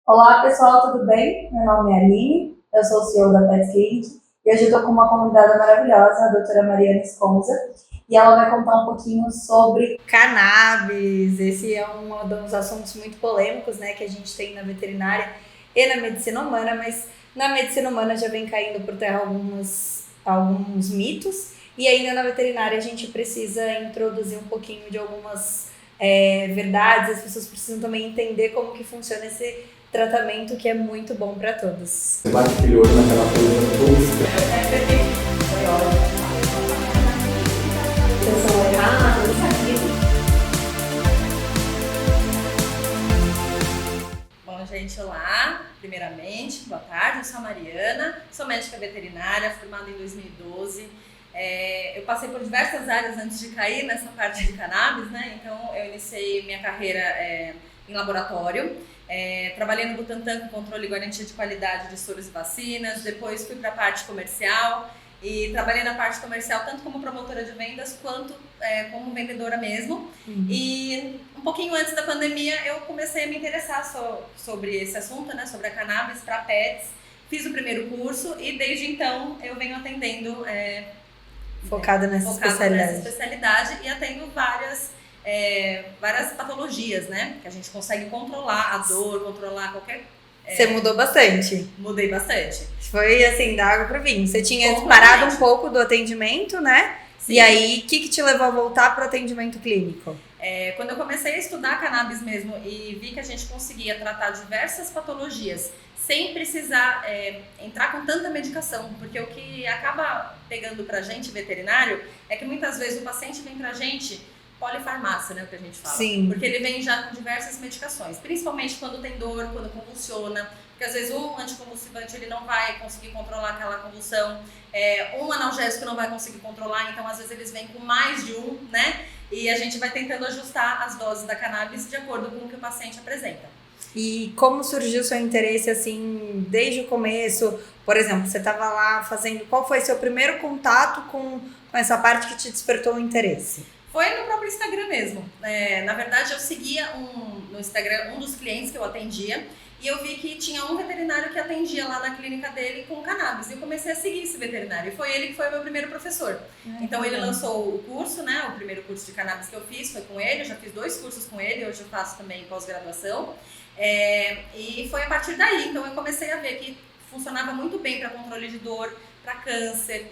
Olá pessoal, tudo bem? Meu nome é Aline, eu sou CEO da Pet Clinic e hoje eu estou com uma convidada maravilhosa, a doutora Mariana Esconza, e ela vai contar um pouquinho sobre cannabis. Esse é um dos assuntos muito polêmicos, né, que a gente tem na veterinária e na medicina humana, mas na medicina humana já vem caindo por terra alguns mitos, e ainda na veterinária a gente precisa introduzir um pouquinho de algumas verdades. As pessoas precisam também entender como que funciona esse tratamento, que é muito bom para todos. Bate aquele olho naquela coisa toda. Bom, gente, olá. Primeiramente, boa tarde, eu sou a Mariana, sou médica veterinária, formada em 2012. Eu passei por diversas áreas antes de cair nessa parte de cannabis, né? Então, eu iniciei minha carreira em laboratório. Trabalhei no Butantan com controle e garantia de qualidade de soros e vacinas, depois fui para a parte comercial e trabalhei na parte comercial tanto como promotora de vendas quanto como vendedora mesmo. E um pouquinho antes da pandemia eu comecei a me interessar sobre esse assunto, né, sobre a cannabis para pets. Fiz o primeiro curso e desde então eu venho atendendo Focada nessa especialidade e atendo várias patologias, né? Que a gente consegue controlar a dor, controlar qualquer... Você mudou bastante. Mudei bastante. Foi assim, da água pro vinho. Você tinha parado um pouco do atendimento, né? Sim. E aí, o que te levou a voltar para o atendimento clínico? Quando eu comecei a estudar cannabis mesmo e vi que a gente conseguia tratar diversas patologias sem precisar entrar com tanta medicação, porque o que acaba pegando pra gente, veterinário, é que muitas vezes o paciente vem pra gente polifarmácia, né, o que a gente fala. Sim. Porque ele vem já com diversas medicações, principalmente quando tem dor, quando convulsiona, porque às vezes um anticonvulsivante ele não vai conseguir controlar aquela convulsão, um analgésico não vai conseguir controlar, então às vezes eles vêm com mais de um, né, e a gente vai tentando ajustar as doses da cannabis de acordo com o que o paciente apresenta. E como surgiu o seu interesse, assim, desde o começo? Por exemplo, você estava lá fazendo... Qual foi seu primeiro contato com essa parte que te despertou o interesse? Foi no próprio Instagram mesmo. Na verdade, eu seguia no Instagram um dos clientes que eu atendia e eu vi que tinha um veterinário que atendia lá na clínica dele com cannabis. E eu comecei a seguir esse veterinário. E foi ele que foi o meu primeiro professor. Então, ele lançou o curso, né? O primeiro curso de cannabis que eu fiz foi com ele. Eu já fiz 2 cursos com ele. Hoje eu faço também pós-graduação. E foi a partir daí. Então, eu comecei a ver que funcionava muito bem para controle de dor, para câncer,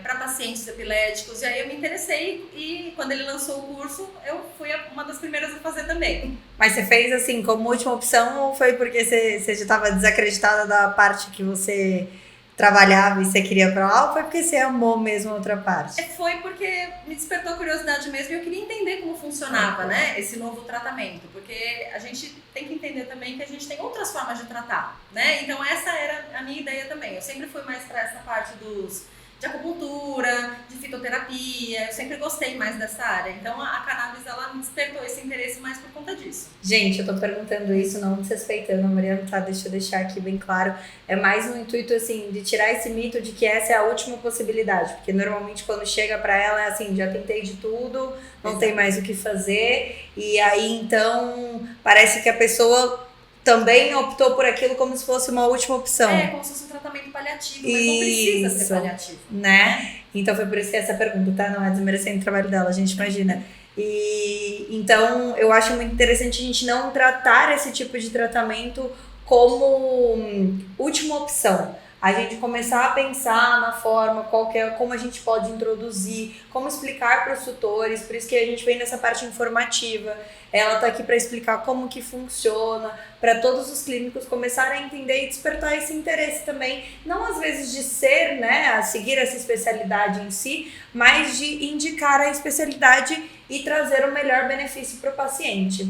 para pacientes epiléticos, e aí eu me interessei e quando ele lançou o curso, eu fui uma das primeiras a fazer também. Mas você fez assim como última opção ou foi porque você já estava desacreditada da parte que você trabalhava e você queria para lá, ou foi porque você amou mesmo a outra parte? Foi porque me despertou curiosidade mesmo e eu queria entender como funcionava, né, esse novo tratamento, porque a gente tem que entender também que a gente tem outras formas de tratar, né, então essa era a minha ideia também. Eu sempre fui mais para essa parte de acupuntura, de fitoterapia, eu sempre gostei mais dessa área. Então a cannabis, ela me despertou esse interesse mais por conta disso. Gente, eu tô perguntando isso não desrespeitando a Mariana, tá? Deixa eu deixar aqui bem claro. É mais um intuito, assim, de tirar esse mito de que essa é a última possibilidade. Porque normalmente quando chega pra ela é assim, já tentei de tudo, não tem mais o que fazer. E aí, então, parece que a pessoa também optou por aquilo como se fosse uma última opção. Como se fosse um tratamento paliativo, mas não precisa ser paliativo. Né? Então foi por isso que essa pergunta, tá? Não é desmerecendo o trabalho dela, a gente imagina. E então eu acho muito interessante a gente não tratar esse tipo de tratamento como última opção. A gente começar a pensar na forma, como a gente pode introduzir, como explicar para os tutores, por isso que a gente vem nessa parte informativa. Ela está aqui para explicar como que funciona, para todos os clínicos começarem a entender e despertar esse interesse também, não às vezes de ser, né, a seguir essa especialidade em si, mas de indicar a especialidade e trazer o melhor benefício para o paciente.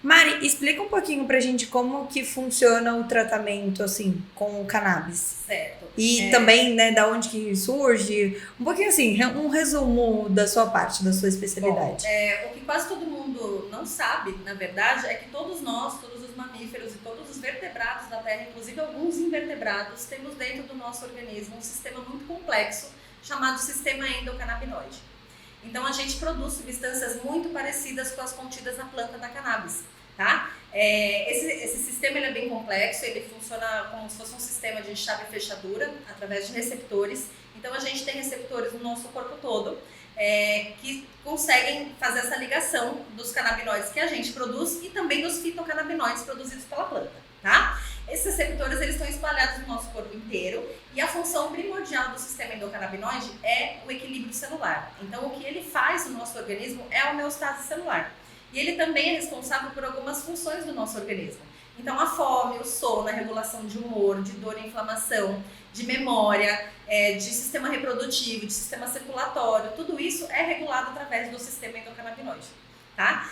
Mari, explica um pouquinho pra gente como que funciona o tratamento, assim, com o cannabis. Certo. E também, né, da onde que surge, um pouquinho assim, um resumo da sua parte, da sua especialidade. Bom, o que quase todo mundo não sabe, na verdade, é que todos nós, todos os mamíferos e todos os vertebrados da Terra, inclusive alguns invertebrados, temos dentro do nosso organismo um sistema muito complexo chamado sistema endocannabinoide. Então a gente produz substâncias muito parecidas com as contidas na planta da cannabis, tá? Esse sistema ele é bem complexo, ele funciona como se fosse um sistema de chave e fechadura, através de receptores. Então a gente tem receptores no nosso corpo todo, que conseguem fazer essa ligação dos canabinoides que a gente produz e também dos fitocannabinoides produzidos pela planta, tá? Esses receptores eles estão espalhados no nosso corpo inteiro e a função primordial do sistema endocannabinoide é o equilíbrio celular. Então o que ele faz no nosso organismo é a homeostase celular. E ele também é responsável por algumas funções do nosso organismo. Então a fome, o sono, a regulação de humor, de dor e inflamação, de memória, de sistema reprodutivo, de sistema circulatório, tudo isso é regulado através do sistema endocannabinoide, tá?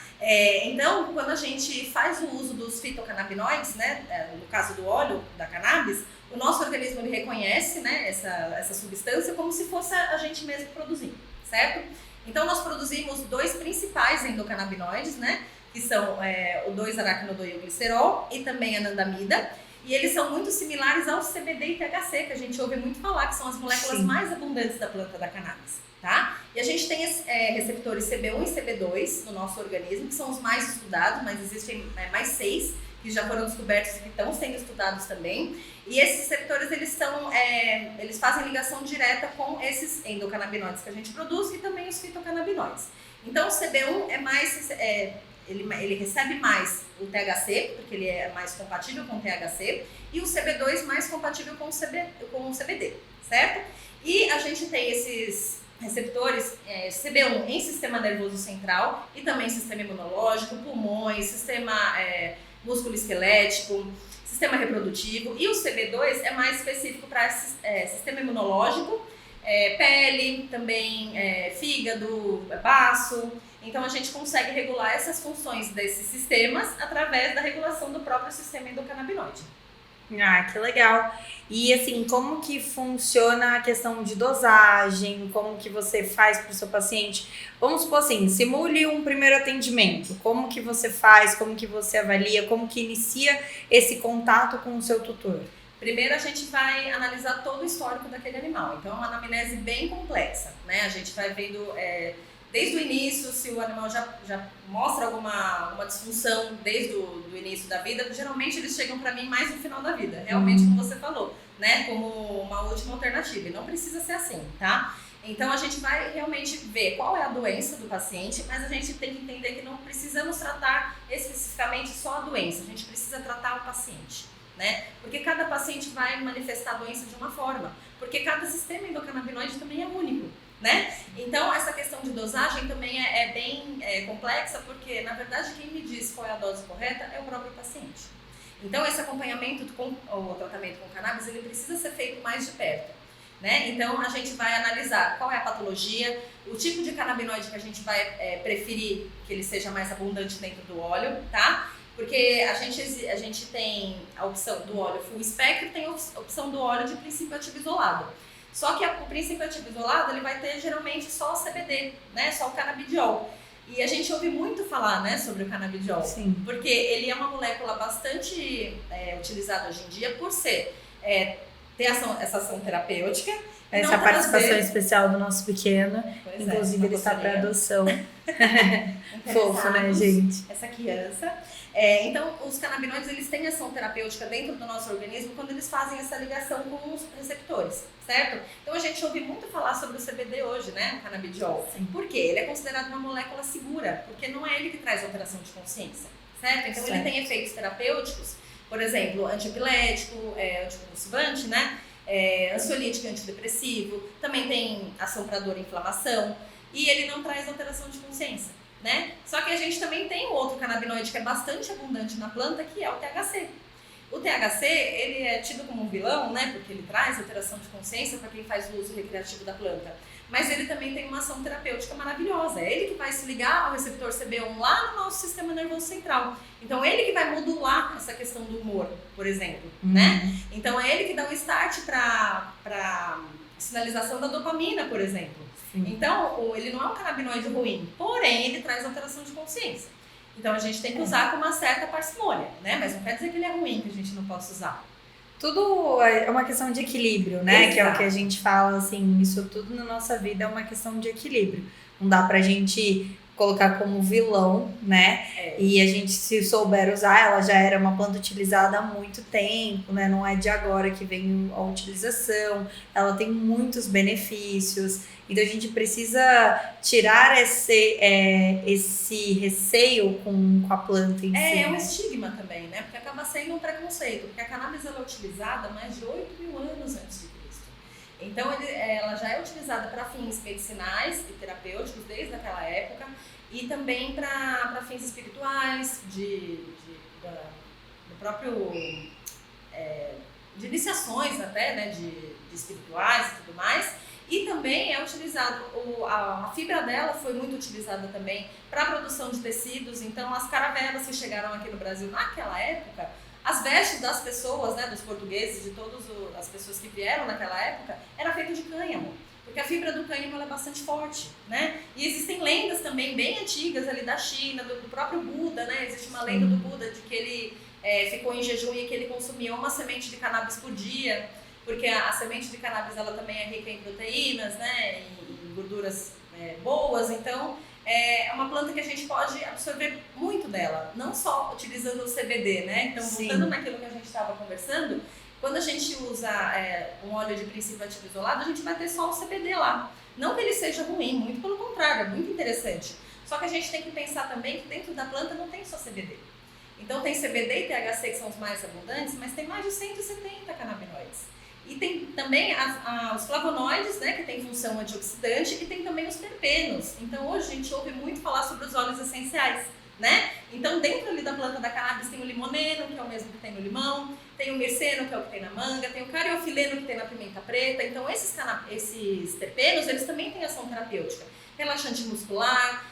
Então, quando a gente faz o uso dos fitocannabinoides, né, no caso do óleo da cannabis, o nosso organismo ele reconhece, né, essa substância como se fosse a gente mesmo produzindo, certo? Então, nós produzimos 2 principais endocannabinoides, né, que são o 2-aracnodoilglicerol e também a anandamida, e eles são muito similares ao CBD e THC, que a gente ouve muito falar, que são as moléculas mais abundantes da planta da cannabis, tá? E a gente tem receptores CB1 e CB2 no nosso organismo, que são os mais estudados, mas existem mais 6 que já foram descobertos e que estão sendo estudados também. E esses receptores, eles fazem ligação direta com esses endocannabinoides que a gente produz e também os fitocannabinoides. Então, o CB1 é mais... Ele recebe mais o THC, porque ele é mais compatível com o THC, e o CB2 mais compatível com o CBD, certo? E a gente tem esses receptores CB1 em sistema nervoso central e também sistema imunológico, pulmões, sistema músculo-esquelético, sistema reprodutivo, e o CB2 é mais específico para sistema imunológico, pele, também fígado, baço. Então a gente consegue regular essas funções desses sistemas através da regulação do próprio sistema endocannabinoide. Ah, que legal. E assim, como que funciona a questão de dosagem? Como que você faz para o seu paciente? Vamos supor assim, simule um primeiro atendimento. Como que você faz? Como que você avalia? Como que inicia esse contato com o seu tutor? Primeiro a gente vai analisar todo o histórico daquele animal. Então é uma anamnese bem complexa, né? A gente vai vendo... desde o início, se o animal já mostra alguma disfunção desde o início da vida, geralmente eles chegam para mim mais no final da vida, realmente como você falou, né, como uma última alternativa, e não precisa ser assim, tá? Então a gente vai realmente ver qual é a doença do paciente, mas a gente tem que entender que não precisamos tratar especificamente só a doença, a gente precisa tratar o paciente, né? Porque cada paciente vai manifestar a doença de uma forma, porque cada sistema endocannabinoide também é único, né? Então essa questão de dosagem também é bem complexa, porque na verdade quem me diz qual é a dose correta é o próprio paciente. Então esse acompanhamento com o tratamento com cannabis ele precisa ser feito mais de perto, né? Então a gente vai analisar qual é a patologia, o tipo de canabinoide que a gente vai preferir que ele seja mais abundante dentro do óleo, tá? Porque a gente tem a opção do óleo full espectro e tem a opção do óleo de princípio ativo isolado. Só que o princípio ativo isolado, ele vai ter geralmente só o CBD, né? Só o canabidiol. E a gente ouve muito falar, né, sobre o canabidiol. Sim. Porque ele é uma molécula bastante utilizada hoje em dia por ter essa ação terapêutica. Essa participação especial do nosso pequeno. Pois inclusive ele está para adoção. Fofo, né, gente? Essa criança. Então, os canabinoides, eles têm ação terapêutica dentro do nosso organismo quando eles fazem essa ligação com os receptores, certo? Então, a gente ouve muito falar sobre o CBD hoje, né, o canabidiol. Sim. Por quê? Ele é considerado uma molécula segura, porque não é ele que traz alteração de consciência, certo? Então, ele tem efeitos terapêuticos, por exemplo, antiepilético, anticonvulsivante, né? Ansiolítico e antidepressivo, também tem ação para dor e inflamação, e ele não traz alteração de consciência, né? Só que a gente também tem um outro canabinoide que é bastante abundante na planta, que é o THC. O THC, ele é tido como um vilão, né? Porque ele traz alteração de consciência para quem faz o uso recreativo da planta. Mas ele também tem uma ação terapêutica maravilhosa. É ele que vai se ligar ao receptor CB1 lá no nosso sistema nervoso central. Então, é ele que vai modular essa questão do humor, por exemplo, né? Então, é ele que dá um start para sinalização da dopamina, por exemplo. Então, ele não é um canabinoide ruim, porém, ele traz alteração de consciência. Então, a gente tem que usar com uma certa parcimônia, né? Mas não quer dizer que ele é ruim, que a gente não possa usar. Tudo é uma questão de equilíbrio, né? Exato. Que é o que a gente fala, assim, isso tudo na nossa vida é uma questão de equilíbrio. Não dá pra gente colocar como vilão, né? E a gente, se souber usar, ela já era uma planta utilizada há muito tempo, né? Não é de agora que vem a utilização. Ela tem muitos benefícios. Então a gente precisa tirar esse receio com a planta em si. É um estigma também, né? Porque acaba sendo um preconceito. Porque a cannabis ela é utilizada há mais de 8.000 anos antes de Cristo. Então ela já é utilizada para fins medicinais e terapêuticos desde aquela época e também para fins espirituais, do próprio de iniciações até, né, de espirituais e tudo mais. E também é utilizado, a fibra dela foi muito utilizada também para a produção de tecidos. Então as caravelas que chegaram aqui no Brasil naquela época, as vestes das pessoas, né, dos portugueses, de todas as pessoas que vieram naquela época, era feito de cânhamo, porque a fibra do cânhamo ela é bastante forte, né? E existem lendas também bem antigas ali da China, do próprio Buda, né? Existe uma lenda do Buda de que ele ficou em jejum e que ele consumia uma semente de cannabis por dia, porque a semente de cannabis ela também é rica em proteínas, né? Em gorduras boas, então é uma planta que a gente pode absorver muito dela, não só utilizando o CBD, né? Então, voltando naquilo que a gente estava conversando, quando a gente usa um óleo de princípio ativo isolado, a gente vai ter só o CBD lá. Não que ele seja ruim, muito pelo contrário, é muito interessante. Só que a gente tem que pensar também que dentro da planta não tem só CBD. Então tem CBD e THC que são os mais abundantes, mas tem mais de 170 canabinoides. E tem também os flavonoides, né, que tem função antioxidante, e tem também os terpenos. Então hoje a gente ouve muito falar sobre os óleos essenciais, né? Então dentro ali da planta da cannabis tem o limoneno, que é o mesmo que tem no limão, tem o merceno, que é o que tem na manga, tem o cariofileno, que tem na pimenta preta. Então esses terpenos, eles também têm ação terapêutica. Relaxante muscular,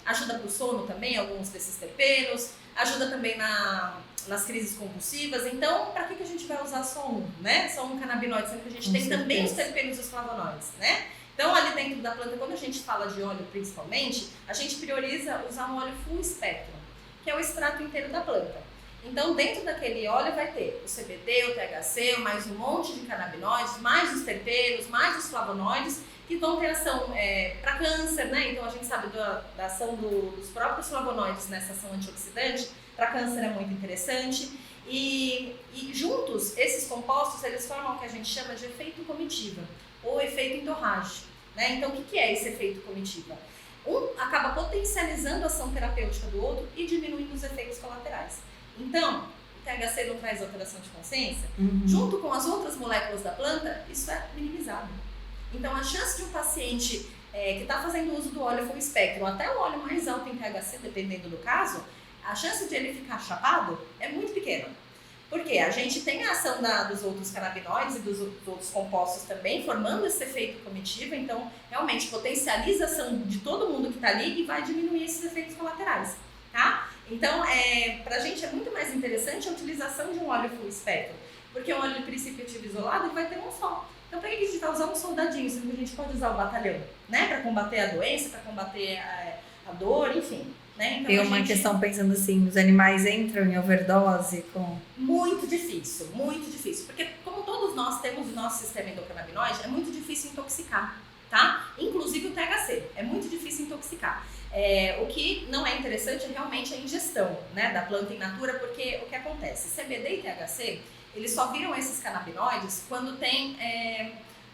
ajuda para o sono também, alguns desses terpenos, ajuda também nas crises convulsivas. Então, para que a gente vai usar só um, né? Só um canabinoide, sendo que a gente tem também os terpenos e os flavonoides, né? Então, ali dentro da planta, quando a gente fala de óleo principalmente, a gente prioriza usar um óleo full spectrum, que é o extrato inteiro da planta. Então, dentro daquele óleo vai ter o CBD, o THC, mais um monte de canabinoides, mais os terpenos, mais os flavonoides, que vão ter ação para câncer, né? Então a gente sabe da ação dos próprios flavonoides nessa ação antioxidante, para câncer é muito interessante. E juntos, esses compostos, eles formam o que a gente chama de efeito comitiva, ou efeito entorragem, né? Então o que é esse efeito comitiva? Um acaba potencializando a ação terapêutica do outro e diminuindo os efeitos colaterais. Então, o THC não traz alteração de consciência, junto com as outras moléculas da planta, isso é minimizado. Então, a chance de um paciente que está fazendo uso do óleo full spectrum, até o óleo mais alto em THC, dependendo do caso, a chance de ele ficar chapado é muito pequena. Porque a gente tem a ação dos outros canabinoides e dos outros compostos também, formando esse efeito comitivo, então, realmente potencializa a ação de todo mundo que está ali e vai diminuir esses efeitos colaterais, tá? Então, para a gente é muito mais interessante a utilização de um óleo full spectrum, porque um óleo de princípio ativo isolado ele vai ter um só. Então, para que a gente vai usar um soldadinho, sendo que a gente pode usar o batalhão, né? Para combater a doença, para combater a dor, enfim. Né? Então, tem uma questão pensando assim, os animais entram em overdose com... Muito difícil, porque como todos nós temos o nosso sistema endocannabinoide, é muito difícil intoxicar, tá? Inclusive o THC, é muito difícil intoxicar. O que não é interessante é realmente a ingestão, né, da planta in natura, porque o que acontece? CBD e THC, eles só viram esses canabinoides quando tem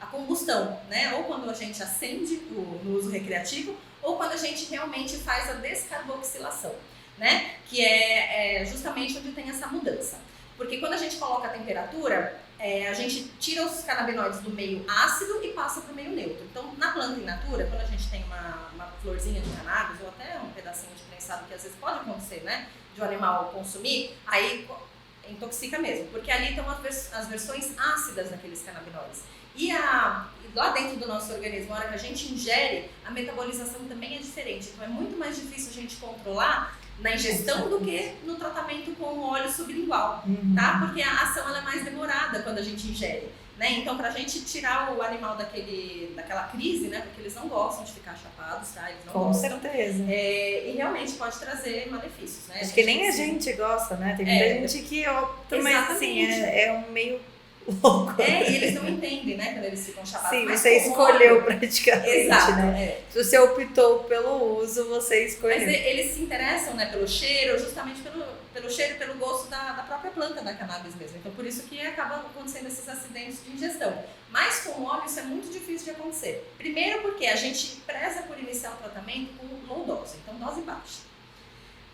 a combustão, né? Ou quando a gente acende no uso recreativo, ou quando a gente realmente faz a descarboxilação, né? Que é justamente onde tem essa mudança. Porque quando a gente coloca a temperatura, a gente tira os canabinoides do meio ácido e passa para o meio neutro. Então, na planta in natura, quando a gente tem uma florzinha de cannabis, ou até um pedacinho de prensado, que às vezes pode acontecer, né? De um animal consumir, aí intoxica mesmo, porque ali estão as versões ácidas daqueles canabinoides. E lá dentro do nosso organismo, na hora que a gente ingere, a metabolização também é diferente. Então é muito mais difícil a gente controlar na ingestão do que no tratamento com o óleo sublingual, tá? Porque a ação ela é mais demorada quando a gente ingere, né? Então pra gente tirar o animal daquela crise, né? Porque eles não gostam de ficar chapados, tá? Eles não gostam. Com certeza. E realmente pode trazer malefícios, né? Acho que nem a gente gosta, né? Tem muita gente que opta, mas assim, é um meio louco. E eles não entendem, né, quando eles ficam chapados. Sim, mas você com escolheu óleo, praticamente, exato, né? Se você optou pelo uso, você escolheu. Mas eles se interessam, né, pelo cheiro, justamente pelo cheiro e pelo gosto da própria planta da cannabis mesmo. Então, por isso que acabam acontecendo esses acidentes de ingestão. Mas com óleo isso é muito difícil de acontecer. Primeiro porque a gente preza por iniciar o tratamento com low dose, então dose baixa.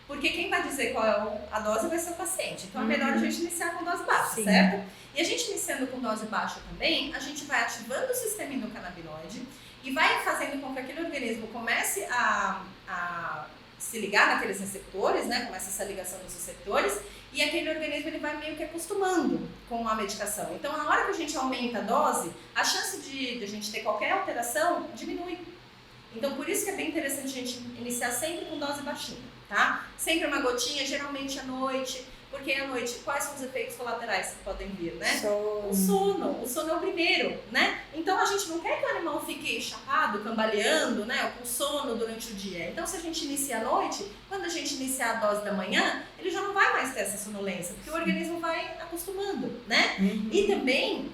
Porque quem vai dizer qual é a dose vai ser o paciente. Então é melhor a gente iniciar com dose baixa, Sim. certo? E a gente iniciando com dose baixa também, a gente vai ativando o sistema endocannabinoide e vai fazendo com que aquele organismo comece a se ligar naqueles receptores, né? Começa essa ligação dos receptores e aquele organismo ele vai meio que acostumando com a medicação. Então, na hora que a gente aumenta a dose, a chance de a gente ter qualquer alteração diminui. Então, por isso que é bem interessante a gente iniciar sempre com dose baixinha, tá? Sempre uma gotinha, geralmente à noite, porque à noite, quais são os efeitos colaterais que podem vir, né? O sono é o primeiro, né? Então, a gente não quer que o animal fique chapado, cambaleando, né? Ou com sono durante o dia. Então, se a gente inicia à noite, quando a gente iniciar a dose da manhã, ele já não vai mais ter essa sonolência, porque o organismo vai acostumando, né? E também,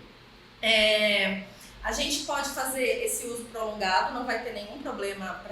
a gente pode fazer esse uso prolongado, não vai ter nenhum problema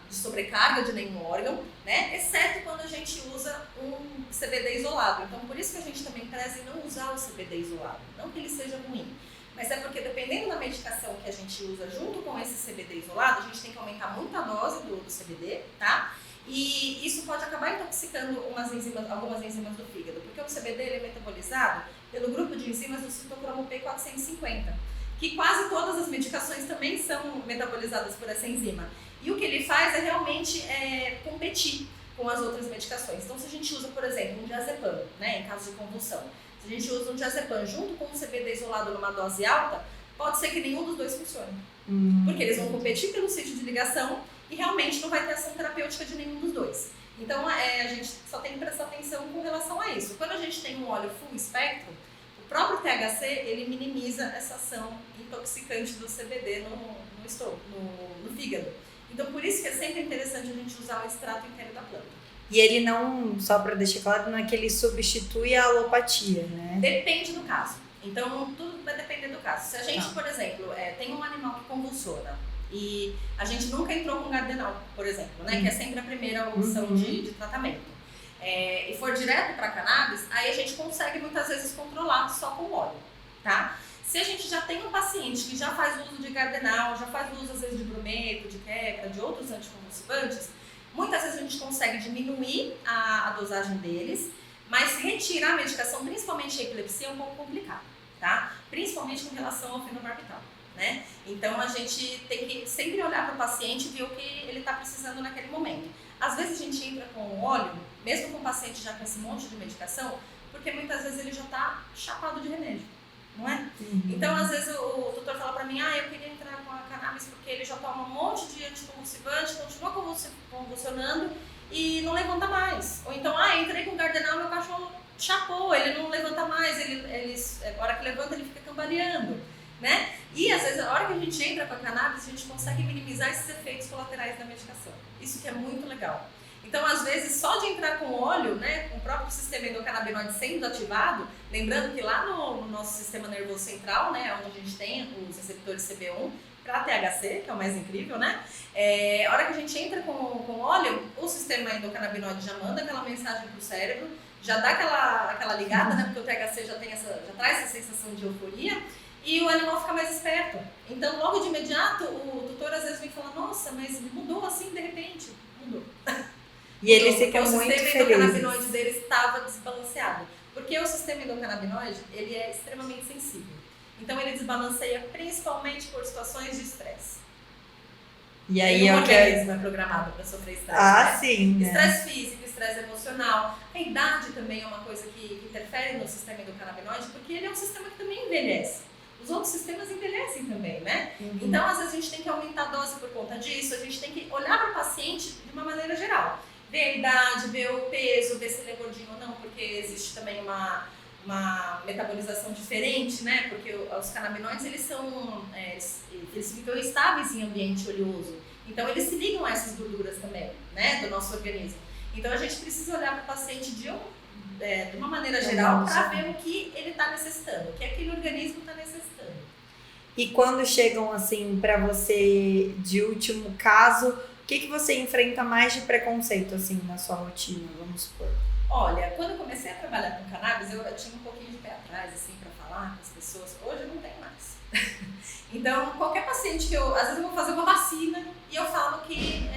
de sobrecarga de nenhum órgão, né? Exceto quando a gente usa um CBD isolado. Então, por isso que a gente também preza em não usar o CBD isolado. Não que ele seja ruim, mas é porque dependendo da medicação que a gente usa junto com esse CBD isolado, a gente tem que aumentar muito a dose do CBD, tá? E isso pode acabar intoxicando algumas enzimas do fígado, porque o CBD ele é metabolizado pelo grupo de enzimas do citocromo P450. Que quase todas as medicações também são metabolizadas por essa enzima. E o que ele faz é realmente competir com as outras medicações. Então, se a gente usa, por exemplo, um diazepam, né, em caso de convulsão, se a gente usa um diazepam junto com um CBD isolado numa dose alta, pode ser que nenhum dos dois funcione. Porque eles vão competir pelo sítio de ligação e realmente não vai ter ação terapêutica de nenhum dos dois. Então, a gente só tem que prestar atenção com relação a isso. Quando a gente tem um óleo full espectro, o próprio THC, ele minimiza essa ação intoxicante do CBD no fígado. Então, por isso que é sempre interessante a gente usar o extrato inteiro da planta. E ele não, só para deixar claro, não é que ele substitui a alopatia, né? Depende do caso. Então, tudo vai depender do caso. Se a gente, por exemplo, tem um animal que convulsiona e a gente nunca entrou com gardenal, por exemplo, né? Que é sempre a primeira opção de tratamento. E for direto para cannabis, aí a gente consegue muitas vezes controlar só com óleo, tá? Se a gente já tem um paciente que já faz uso de gardenal, já faz uso às vezes de brometo, de quebra, de outros anticonvulsivantes, muitas vezes a gente consegue diminuir a dosagem deles, mas retirar a medicação, principalmente a epilepsia, é um pouco complicado, tá? Principalmente com relação ao fenobarbital, né? Então a gente tem que sempre olhar para o paciente e ver o que ele está precisando naquele momento. Às vezes a gente entra com o óleo, mesmo com o paciente já com esse monte de medicação, porque muitas vezes ele já está chapado de remédio, não é? Então, às vezes o doutor fala pra mim, eu queria entrar com a cannabis porque ele já toma um monte de anticonvulsivante, continua convulsionando e não levanta mais. Ou então, entrei com gardenal, meu cachorro chapou, ele não levanta mais, a hora que levanta ele fica cambaleando, né? E às vezes, a hora que a gente entra com a cannabis, a gente consegue minimizar esses efeitos colaterais da medicação. Isso que é muito legal. Então, às vezes, só de entrar com óleo, né, com o próprio sistema endocannabinoide sendo ativado, lembrando que lá no nosso sistema nervoso central, né, onde a gente tem os receptores CB1 para THC, que é o mais incrível, né, a hora que a gente entra com óleo, o sistema endocannabinoide já manda aquela mensagem para o cérebro, já dá aquela ligada, né, porque o THC já traz essa sensação de euforia, e o animal fica mais esperto. Então, logo de imediato, o tutor às vezes vem falar, nossa, mas mudou assim de repente. Mudou. E eles ficam muito felizes. O sistema endocannabinoide deles estava desbalanceado. Porque o sistema endocannabinoide, ele é extremamente sensível. Então, ele desbalanceia principalmente por situações de estresse. E aí o organismo é programado para sofrer estresse. Né? Sim. Estresse físico, estresse emocional. A idade também é uma coisa que interfere no sistema endocannabinoide, porque ele é um sistema que também envelhece. Os outros sistemas envelhecem também, né? Então, às vezes, a gente tem que aumentar a dose por conta disso, a gente tem que olhar para o paciente de uma maneira geral. Ver a idade, ver o peso, ver se ele é gordinho ou não, porque existe também uma metabolização diferente, né? Porque os canabinoides, eles ficam estáveis em ambiente oleoso. Então, eles se ligam a essas gorduras também, né? Do nosso organismo. Então, a gente precisa olhar para o paciente de uma maneira geral para ver o que ele está está necessitando, o que aquele organismo está necessitando. E quando chegam, assim, para você, de último caso, o que você enfrenta mais de preconceito, assim, na sua rotina, vamos supor? Olha, quando eu comecei a trabalhar com cannabis, eu tinha um pouquinho de pé atrás, assim, para falar com as pessoas. Hoje eu não tenho mais. Então, qualquer paciente que às vezes eu vou fazer uma vacina e eu falo que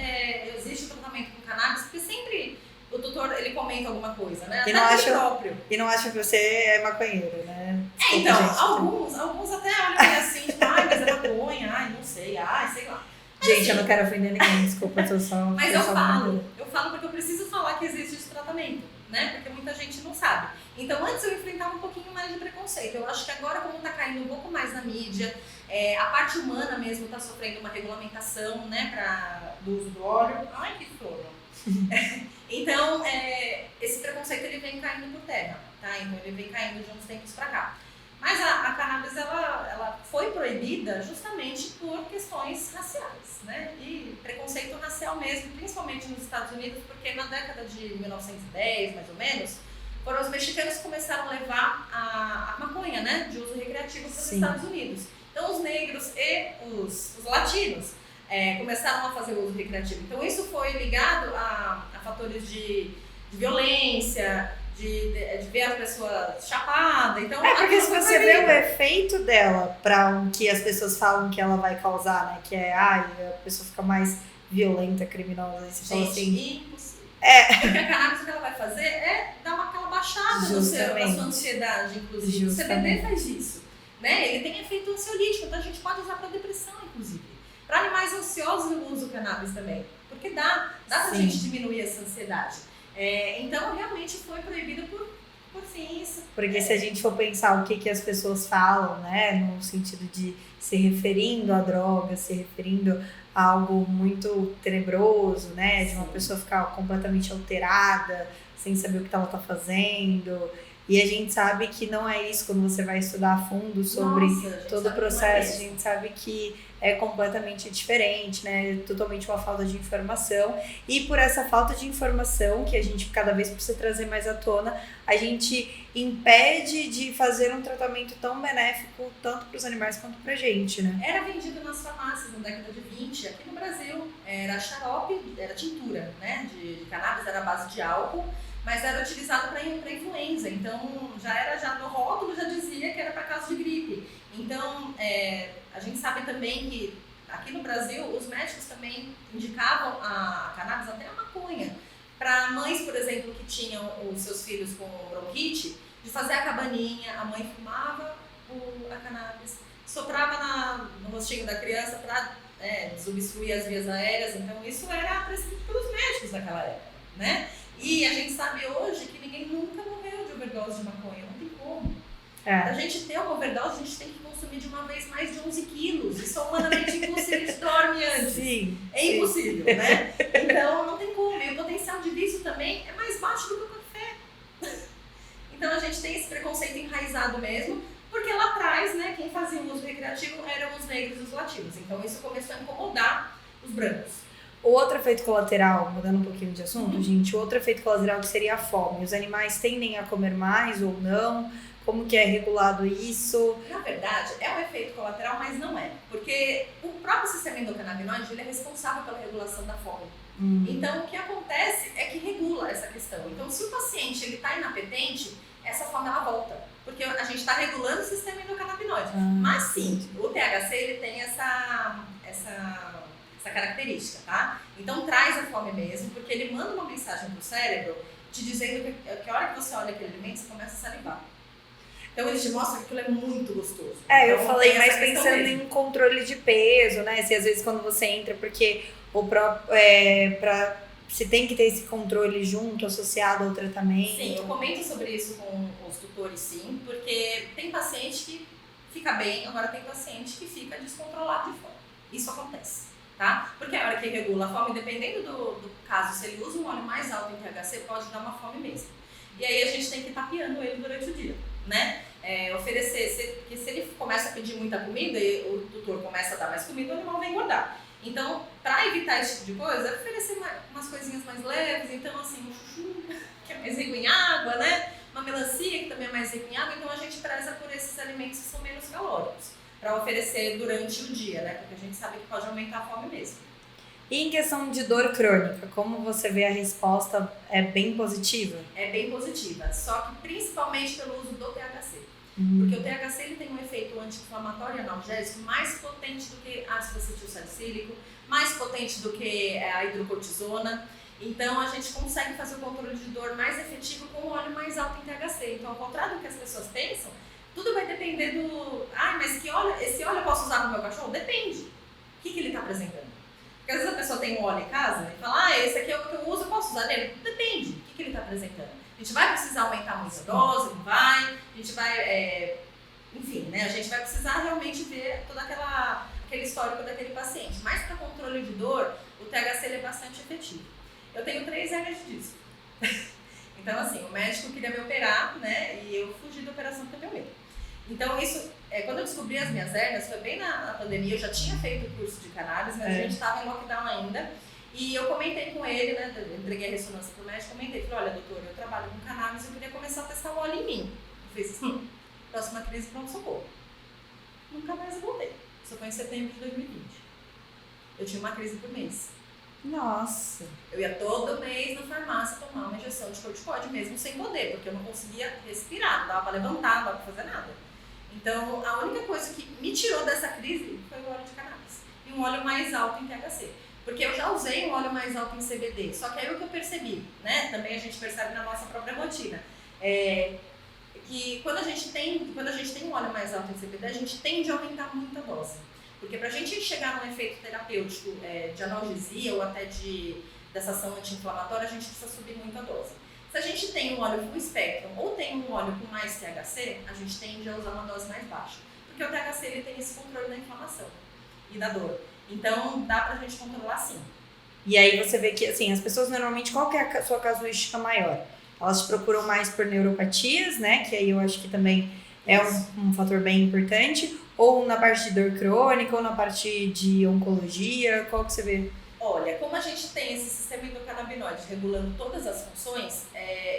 existe tratamento com cannabis, porque sempre o tutor, ele comenta alguma coisa, né? E não acha que você é maconheiro, né? Desculpa, Então, gente, alguns até olham assim, tipo, ai, mas é maconha, ai, não sei, ai, sei lá. Gente, assim, eu não quero ofender ninguém, desculpa, eu tô só... Mas eu falo porque eu preciso falar que existe esse tratamento, né? Porque muita gente não sabe. Então, antes eu enfrentava um pouquinho mais de preconceito. Eu acho que agora, como tá caindo um pouco mais na mídia, a parte humana mesmo tá sofrendo uma regulamentação, né, do uso do óleo. Ai, que sono. Então, esse preconceito ele vem caindo por terra, tá? Então, ele vem caindo de uns tempos pra cá. Mas a cannabis, ela foi proibida justamente por questões raciais, né? E preconceito racial mesmo, principalmente nos Estados Unidos, porque na década de 1910, mais ou menos, foram os mexicanos que começaram a levar a maconha, né, de uso recreativo para os Estados Unidos. Então, os negros e os latinos começaram a fazer o uso recreativo. Então, isso foi ligado a fatores de violência, de ver a pessoa chapada. Então, porque se você vê o efeito dela para o que as pessoas falam que ela vai causar, né? Que a pessoa fica mais violenta, criminosa. Você fala assim, impossível. Porque a cannabis, o que ela vai fazer é dar aquela baixada na sua ansiedade, inclusive. O CBD faz isso, né? Ele tem efeito ansiolítico, então a gente pode usar para depressão, inclusive. Para animais ansiosos eu uso cannabis também, porque dá pra gente diminuir essa ansiedade. Então, realmente foi proibido por fins. Porque se a gente for pensar o que as pessoas falam, né, no sentido de se referindo à droga, se referindo a algo muito tenebroso, né, de uma pessoa ficar completamente alterada, sem saber o que ela tá fazendo. E a gente sabe que não é isso quando você vai estudar a fundo sobre todo o processo. A gente sabe que é completamente diferente, né? Totalmente uma falta de informação. E por essa falta de informação, que a gente cada vez precisa trazer mais à tona, a gente impede de fazer um tratamento tão benéfico tanto para os animais quanto para a gente, né? Era vendido nas farmácias na década de 20, aqui no Brasil. Era xarope, era tintura, né? De cannabis, era a base de álcool. Mas era utilizado para influenza, então já no rótulo já dizia que era para caso de gripe. Então, a gente sabe também que aqui no Brasil os médicos também indicavam a cannabis, até a maconha, para mães, por exemplo, que tinham os seus filhos com bronquite, de fazer a cabaninha, a mãe fumava a cannabis, soprava no rostinho da criança para desobstruir as vias aéreas, então isso era prescrito pelos médicos naquela época, né? E a gente sabe hoje que ninguém nunca morreu de overdose de maconha, não tem como. Para a gente ter uma overdose, a gente tem que consumir de uma vez mais de 11 quilos. Isso é humanamente impossível, a gente dorme antes. Sim, impossível, né? Então não tem como. E o potencial de vício também é mais baixo do que o café. Então a gente tem esse preconceito enraizado mesmo, porque lá atrás, né, quem fazia o uso recreativo eram os negros e os latinos. Então isso começou a incomodar os brancos. O outro efeito colateral, mudando um pouquinho de assunto, gente, o outro efeito colateral que seria a fome. Os animais tendem a comer mais ou não? Como que é regulado isso? Na verdade, é um efeito colateral, mas não é. Porque o próprio sistema endocannabinoide ele é responsável pela regulação da fome. Então, o que acontece é que regula essa questão. Então, se o paciente está inapetente, essa fome ela volta. Porque a gente está regulando o sistema endocannabinoide. Mas sim, o THC ele tem essa característica, tá? Então traz a fome mesmo, porque ele manda uma mensagem pro cérebro te dizendo que a hora que você olha aquele alimento, você começa a salivar. Então ele te mostra que aquilo é muito gostoso. Então, eu falei mais pensando em controle de peso, né? Se às vezes quando você entra, porque o próprio você tem que ter esse controle junto, associado ao tratamento. Sim, eu comento sobre isso com os tutores, sim, porque tem paciente que fica bem, agora tem paciente que fica descontrolado de fome. Isso acontece. Tá? Porque a hora que regula a fome, dependendo do caso, se ele usa um óleo mais alto em THC, pode dar uma fome mesmo. E aí a gente tem que ir tapeando ele durante o dia, né? Oferecer, porque se ele começa a pedir muita comida e o tutor começa a dar mais comida, o animal vai engordar. Então, para evitar esse tipo de coisa, é oferecer umas coisinhas mais leves, então assim, um chuchu, que é mais rico em água, né? Uma melancia, que também é mais rico em água, então a gente traz alimentos que são menos calóricos, para oferecer durante o dia, né? Porque a gente sabe que pode aumentar a fome mesmo. E em questão de dor crônica, como você vê a resposta é bem positiva? É bem positiva, só que principalmente pelo uso do THC. Porque o THC ele tem um efeito anti-inflamatório e analgésico mais potente do que ácido acetilsalicílico, mais potente do que a hidrocortisona. Então a gente consegue fazer o controle de dor mais efetivo com um óleo mais alto em THC. Então, ao contrário do que as pessoas pensam, tudo vai depender do... mas esse óleo eu posso usar com o meu cachorro? Depende. O que ele está apresentando? Porque às vezes a pessoa tem um óleo em casa e fala, esse aqui é o que eu uso, eu posso usar nele? Depende. O que ele está apresentando? A gente vai precisar aumentar muito a dose, não vai? A gente vai, enfim, né? A gente vai precisar realmente ver todo aquele histórico daquele paciente. Mas para controle de dor, o THC ele é bastante efetivo. Eu tenho 3 hernias de disco. Então, assim, o médico queria me operar, né? E eu fugi da operação porque eu tenho medo. Então, isso, quando eu descobri as minhas hérnias, foi bem na pandemia. Eu já tinha feito o curso de cannabis, mas a gente estava em lockdown ainda. E eu comentei com ele, né? Entreguei a ressonância pro médico, comentei. Falei, olha, doutor, eu trabalho com cannabis e eu queria começar a testar o óleo em mim. Ele fez assim, próxima crise, pronto-socorro. Nunca mais eu voltei. Isso foi em setembro de 2020. Eu tinha uma crise por mês. Nossa! Eu ia todo mês na farmácia tomar uma injeção de corticoide, mesmo sem poder, porque eu não conseguia respirar, não dava pra levantar, não dava pra fazer nada. Então, a única coisa que me tirou dessa crise foi o óleo de cannabis. E um óleo mais alto em THC. Porque eu já usei um óleo mais alto em CBD, só que aí o que eu percebi, né? Também a gente percebe na nossa própria rotina, que quando a gente tem um óleo mais alto em CBD, a gente tende a aumentar muito a dose. Porque para a gente chegar num efeito terapêutico de analgesia ou até dessa ação anti-inflamatória, a gente precisa subir muito a dose. Se a gente tem um óleo full spectrum ou tem um óleo com mais THC, a gente tende a usar uma dose mais baixa. Porque o THC ele tem esse controle da inflamação e da dor. Então, dá pra gente controlar sim. E aí você vê que, assim, as pessoas normalmente, qual que é a sua casuística maior? Elas te procuram mais por neuropatias, né? Que aí eu acho que também é um fator bem importante. Ou na parte de dor crônica, ou na parte de oncologia, qual que você vê? Olha, como a gente tem esse sistema endocannabinoide regulando todas as funções,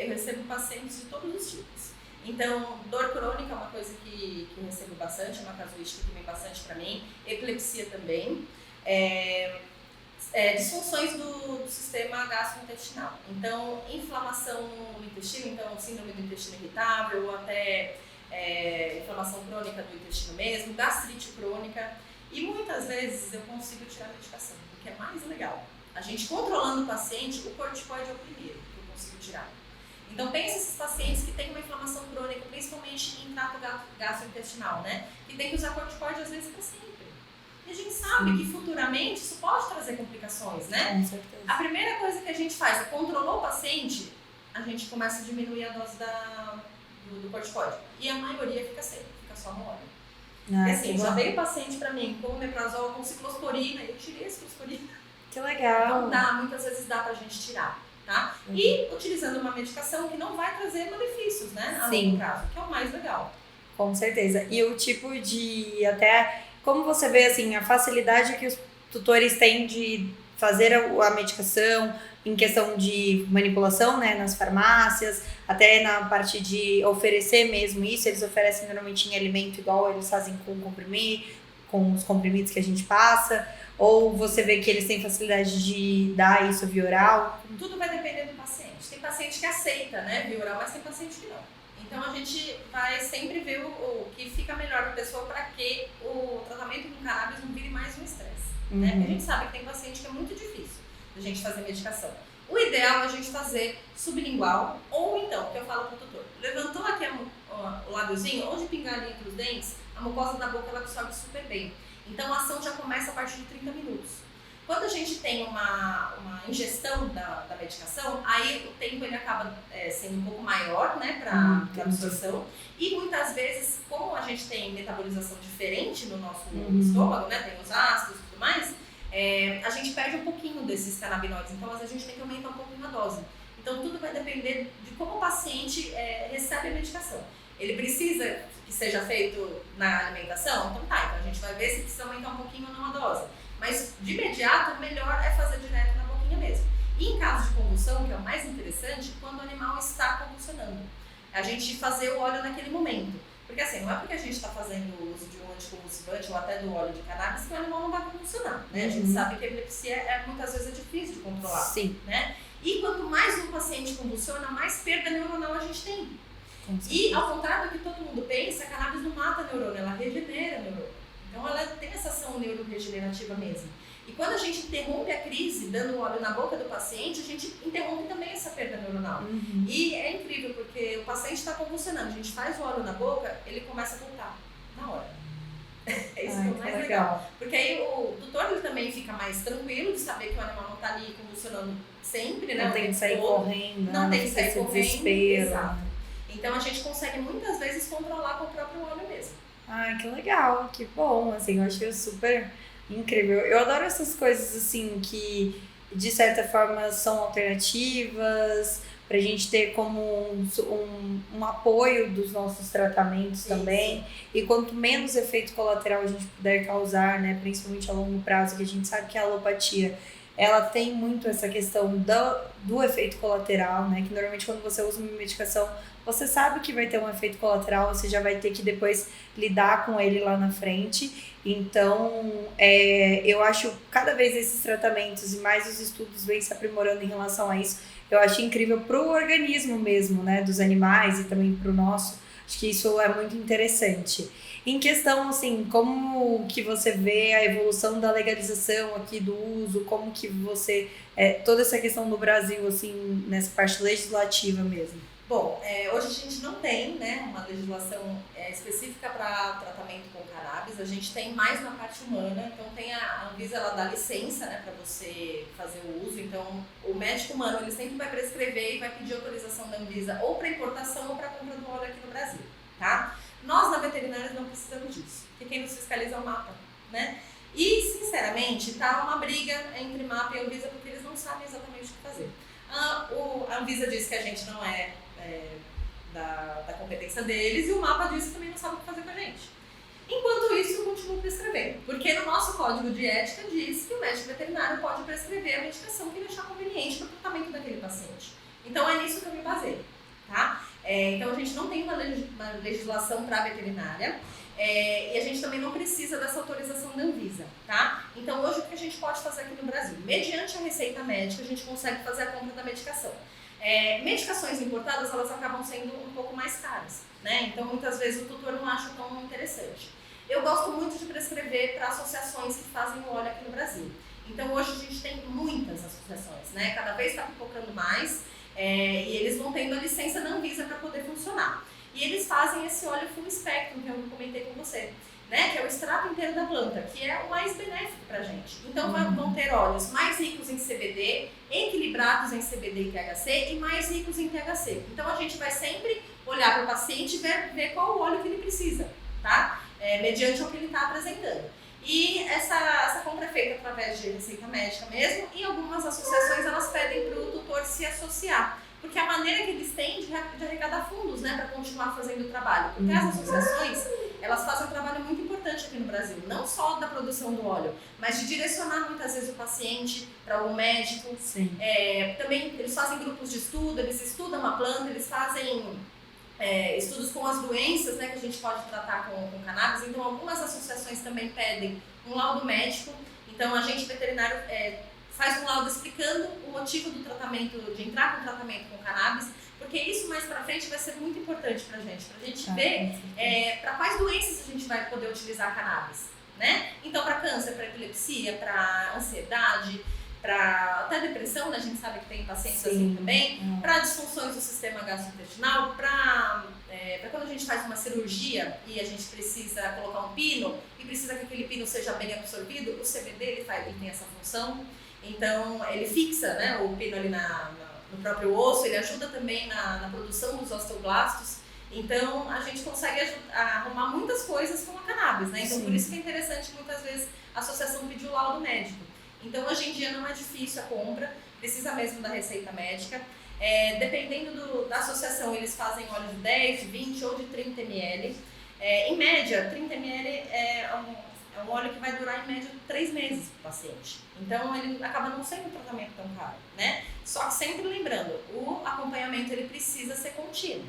eu recebo pacientes de todos os tipos. Então, dor crônica é uma coisa que eu recebo bastante, é uma casuística que vem bastante para mim. Epilepsia também. Disfunções do sistema gastrointestinal. Então, inflamação no intestino, então síndrome do intestino irritável, ou até inflamação crônica do intestino mesmo, gastrite crônica. E muitas vezes eu consigo tirar a medicação, o que é mais legal. A gente controlando o paciente, o corticoide é o primeiro que eu consigo tirar. Então, pensa esses pacientes que têm uma inflamação crônica, principalmente em trato gastrointestinal, né? Que tem que usar corticoide às vezes para sempre. E a gente sabe que futuramente isso pode trazer complicações, né? Com certeza. A primeira coisa que a gente faz é controlar o paciente, a gente começa a diminuir a dose do corticoide. E a maioria fica sem, fica só no óleo. E assim, já veio paciente para mim com omeprazol, com ciclosporina, e eu tirei a ciclosporina. Que legal! Então muitas vezes dá pra gente tirar, tá? E utilizando uma medicação que não vai trazer malefícios, né? A longo prazo, que é o mais legal. Com certeza. E o tipo de, até, como você vê, assim, a facilidade que os tutores têm de fazer a medicação em questão de manipulação, né, nas farmácias, até na parte de oferecer mesmo isso, eles oferecem normalmente em alimento igual eles fazem com os comprimidos que a gente passa, ou você vê que eles têm facilidade de dar isso via oral? Tudo vai depender do paciente. Tem paciente que aceita, né, via oral, mas tem paciente que não. Então a gente vai sempre ver o que fica melhor para a pessoa para que o tratamento com cannabis não vire mais um estresse. Né? Porque a gente sabe que tem paciente que é muito difícil a gente fazer medicação. O ideal é a gente fazer sublingual, ou então, que eu falo para o tutor, levantou aqui o lábiozinho, onde pingar ali entre os dentes, a mucosa da boca ela absorve super bem. Então a ação já começa a partir de 30 minutos. Quando a gente tem uma ingestão da medicação, aí o tempo ele acaba sendo um pouco maior, né, para absorção. E muitas vezes, como a gente tem metabolização diferente no nosso estômago, né, tem os ácidos e tudo mais, a gente perde um pouquinho desses canabinoides. Então, às vezes, a gente tem que aumentar um pouquinho a dose. Então, tudo vai depender de como o paciente recebe a medicação. Ele precisa que seja feito na alimentação? Então tá, então a gente vai ver se precisa aumentar um pouquinho ou não a dose. Mas, de imediato, o melhor é fazer direto na boquinha mesmo. E em caso de convulsão, que é o mais interessante, quando o animal está convulsionando. A gente fazer o óleo naquele momento. Porque assim, não é porque a gente está fazendo uso de um anticonvulsivante ou até do óleo de cannabis que o animal não vai convulsionar, né? A gente sabe que a epilepsia muitas vezes é difícil de controlar, Sim. né? E quanto mais um paciente convulsiona, mais perda neuronal a gente tem. E ao contrário do que todo mundo pensa, a cannabis não mata neurônio, ela regenera neurônio. Então ela tem essa ação neuroregenerativa mesmo. E quando a gente interrompe a crise, dando o óleo na boca do paciente, a gente interrompe também essa perda neuronal. E é incrível, porque o paciente está convulsionando, a gente faz o óleo na boca, ele começa a voltar na hora. É isso que é o mais legal. Porque aí o tutor ele também fica mais tranquilo de saber que o animal não está ali convulsionando sempre, né? Não tem que sair correndo, não tem que sair correndo. Desespero. Exato. Então a gente consegue muitas vezes controlar com o próprio óleo mesmo. Ai, que legal, que bom, assim, eu achei super incrível. Eu adoro essas coisas, assim, que de certa forma são alternativas, pra gente ter como um apoio dos nossos tratamentos também. E quanto menos efeito colateral a gente puder causar, né, principalmente a longo prazo, que a gente sabe que a alopatia, ela tem muito essa questão do efeito colateral, né, que normalmente quando você usa uma medicação, você sabe que vai ter um efeito colateral, você já vai ter que depois lidar com ele lá na frente. Então, eu acho cada vez esses tratamentos e mais os estudos vêm se aprimorando em relação a isso. Eu acho incrível para o organismo mesmo, né, dos animais e também para o nosso. Acho que isso é muito interessante. Em questão, assim, como que você vê a evolução da legalização aqui do uso, como que você, toda essa questão do Brasil, assim, nessa parte legislativa mesmo? Bom, hoje a gente não tem, né, uma legislação específica para tratamento com cannabis, a gente tem mais na parte humana, então tem a Anvisa, ela dá licença, né, para você fazer o uso, então o médico humano ele sempre vai prescrever e vai pedir autorização da Anvisa ou para importação ou para compra do óleo aqui no Brasil, tá? Nós na veterinária não precisamos disso, porque quem nos fiscaliza é o MAPA, né? E, sinceramente, tá uma briga entre MAPA e Anvisa porque eles não sabem exatamente o que fazer. A Anvisa diz que a gente não é da competência deles e o MAPA diz que também não sabe o que fazer com a gente. Enquanto isso, eu continuo prescrevendo, porque no nosso código de ética diz que o médico veterinário pode prescrever a medicação que ele achar conveniente para o tratamento daquele paciente. Então é nisso que eu me baseio, tá? Então a gente não tem uma legislação para veterinária e a gente também não precisa dessa autorização da Anvisa, tá? Então hoje o que a gente pode fazer aqui no Brasil? Mediante a receita médica, a gente consegue fazer a compra da medicação. Medicações importadas, elas acabam sendo um pouco mais caras, né? Então, muitas vezes, o tutor não acha tão interessante. Eu gosto muito de prescrever para associações que fazem o óleo aqui no Brasil. Então, hoje a gente tem muitas associações, né? Cada vez está pipocando mais e eles vão tendo a licença da Anvisa para poder funcionar. E eles fazem esse óleo full spectrum, que eu comentei com você, né? Que é o extrato inteiro da planta, que é o mais benéfico para a gente. Então, vão ter óleos mais ricos em CBD, equilibrados em CBD e THC e mais ricos em THC. Então, a gente vai sempre olhar para o paciente e ver qual o óleo que ele precisa, tá? Mediante o que ele está apresentando. E essa compra é feita através de receita médica mesmo, e algumas associações elas pedem para o tutor se associar. Porque a maneira que eles têm de arrecadar fundos, né, para continuar fazendo o trabalho. Porque as associações, elas fazem um trabalho muito importante aqui no Brasil, não só da produção do óleo, mas de direcionar muitas vezes o paciente para algum médico. Sim. Também eles fazem grupos de estudo, eles estudam a planta, eles fazem estudos com as doenças, né, que a gente pode tratar com cannabis. Então algumas associações também pedem um laudo médico. Então a gente veterinário faz um laudo explicando o motivo do tratamento, de entrar com tratamento com cannabis, porque isso mais pra frente vai ser muito importante pra gente ver para quais doenças a gente vai poder utilizar cannabis, né? Então para câncer, para epilepsia, para ansiedade, para até depressão, né? A gente sabe que tem pacientes assim também, para disfunções do sistema gastrointestinal, para quando a gente faz uma cirurgia e a gente precisa colocar um pino e precisa que aquele pino seja bem absorvido, o CBD ele tem essa função. Então, ele fixa, né, o pino ali no próprio osso, ele ajuda também na produção dos osteoblastos. Então, a gente consegue arrumar muitas coisas com a cannabis, né? Então, por isso que é interessante, muitas vezes, a associação pedir o laudo médico. Então, hoje em dia, não é difícil a compra, precisa mesmo da receita médica. Dependendo da associação, eles fazem óleo de 10, de 20 ou de 30 ml. Em média, 30 ml é um óleo que vai durar em média 3 meses para o paciente. Então ele acaba não sendo um tratamento tão caro, né? Só que sempre lembrando, o acompanhamento ele precisa ser contínuo,